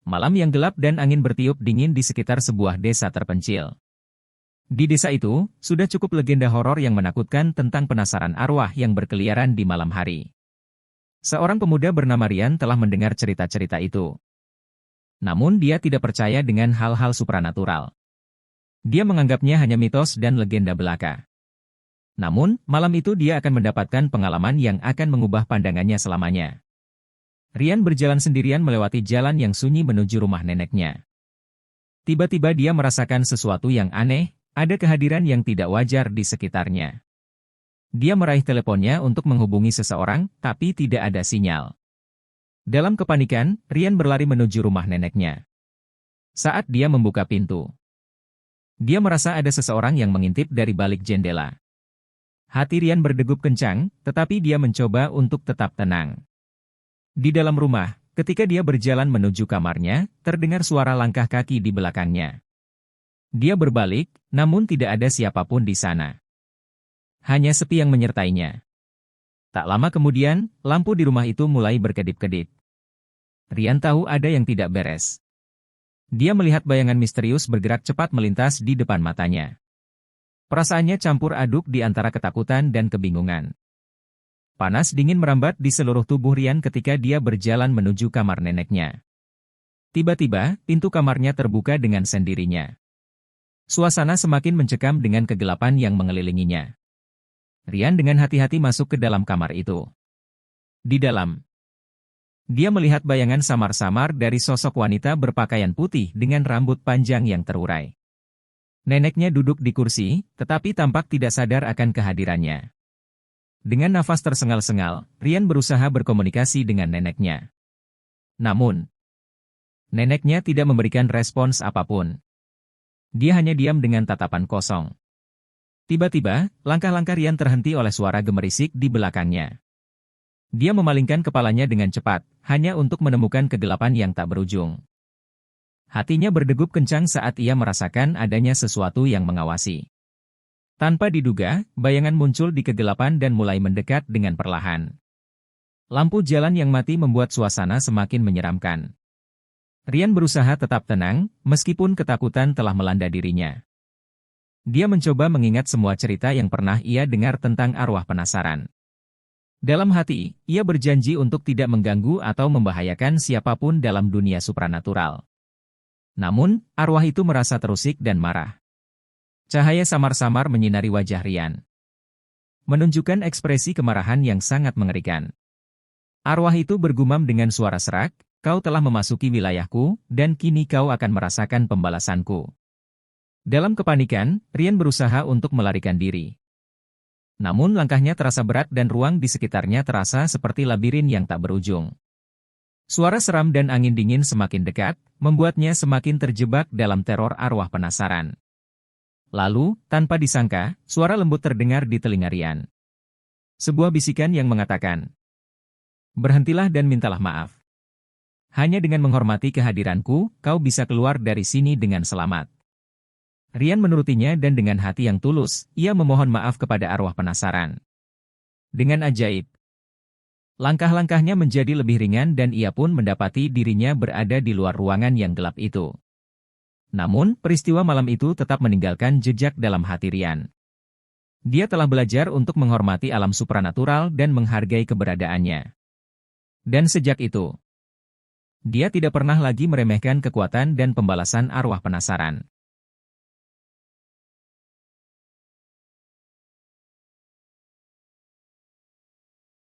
Malam yang gelap dan angin bertiup dingin di sekitar sebuah desa terpencil. Di desa itu, sudah cukup legenda horor yang menakutkan tentang penasaran arwah yang berkeliaran di malam hari. Seorang pemuda bernama Rian telah mendengar cerita-cerita itu. Namun dia tidak percaya dengan hal-hal supranatural. Dia menganggapnya hanya mitos dan legenda belaka. Namun, malam itu dia akan mendapatkan pengalaman yang akan mengubah pandangannya selamanya. Rian berjalan sendirian melewati jalan yang sunyi menuju rumah neneknya. Tiba-tiba dia merasakan sesuatu yang aneh, ada kehadiran yang tidak wajar di sekitarnya. Dia meraih teleponnya untuk menghubungi seseorang, tapi tidak ada sinyal. Dalam kepanikan, Rian berlari menuju rumah neneknya. Saat dia membuka pintu, dia merasa ada seseorang yang mengintip dari balik jendela. Hati Rian berdegup kencang, tetapi dia mencoba untuk tetap tenang. Di dalam rumah, ketika dia berjalan menuju kamarnya, terdengar suara langkah kaki di belakangnya. Dia berbalik, namun tidak ada siapapun di sana. Hanya sepi yang menyertainya. Tak lama kemudian, lampu di rumah itu mulai berkedip-kedip. Rian tahu ada yang tidak beres. Dia melihat bayangan misterius bergerak cepat melintas di depan matanya. Perasaannya campur aduk di antara ketakutan dan kebingungan. Panas dingin merambat di seluruh tubuh Rian ketika dia berjalan menuju kamar neneknya. Tiba-tiba, pintu kamarnya terbuka dengan sendirinya. Suasana semakin mencekam dengan kegelapan yang mengelilinginya. Rian dengan hati-hati masuk ke dalam kamar itu. Di dalam, dia melihat bayangan samar-samar dari sosok wanita berpakaian putih dengan rambut panjang yang terurai. Neneknya duduk di kursi, tetapi tampak tidak sadar akan kehadirannya. Dengan nafas tersengal-sengal, Rian berusaha berkomunikasi dengan neneknya. Namun, neneknya tidak memberikan respons apapun. Dia hanya diam dengan tatapan kosong. Tiba-tiba, langkah-langkah Rian terhenti oleh suara gemerisik di belakangnya. Dia memalingkan kepalanya dengan cepat, hanya untuk menemukan kegelapan yang tak berujung. Hatinya berdegup kencang saat ia merasakan adanya sesuatu yang mengawasi. Tanpa diduga, bayangan muncul di kegelapan dan mulai mendekat dengan perlahan. Lampu jalan yang mati membuat suasana semakin menyeramkan. Rian berusaha tetap tenang, meskipun ketakutan telah melanda dirinya. Dia mencoba mengingat semua cerita yang pernah ia dengar tentang arwah penasaran. Dalam hati, ia berjanji untuk tidak mengganggu atau membahayakan siapapun dalam dunia supranatural. Namun, arwah itu merasa terusik dan marah. Cahaya samar-samar menyinari wajah Rian, menunjukkan ekspresi kemarahan yang sangat mengerikan. Arwah itu bergumam dengan suara serak, "Kau telah memasuki wilayahku, dan kini kau akan merasakan pembalasanku." Dalam kepanikan, Rian berusaha untuk melarikan diri. Namun langkahnya terasa berat dan ruang di sekitarnya terasa seperti labirin yang tak berujung. Suara seram dan angin dingin semakin dekat, membuatnya semakin terjebak dalam teror arwah penasaran. Lalu, tanpa disangka, suara lembut terdengar di telinga Rian. Sebuah bisikan yang mengatakan, "Berhentilah dan mintalah maaf. Hanya dengan menghormati kehadiranku, kau bisa keluar dari sini dengan selamat." Rian menurutinya dan dengan hati yang tulus, ia memohon maaf kepada arwah penasaran. Dengan ajaib, langkah-langkahnya menjadi lebih ringan dan ia pun mendapati dirinya berada di luar ruangan yang gelap itu. Namun, peristiwa malam itu tetap meninggalkan jejak dalam hati Rian. Dia telah belajar untuk menghormati alam supranatural dan menghargai keberadaannya. Dan sejak itu, dia tidak pernah lagi meremehkan kekuatan dan pembalasan arwah penasaran.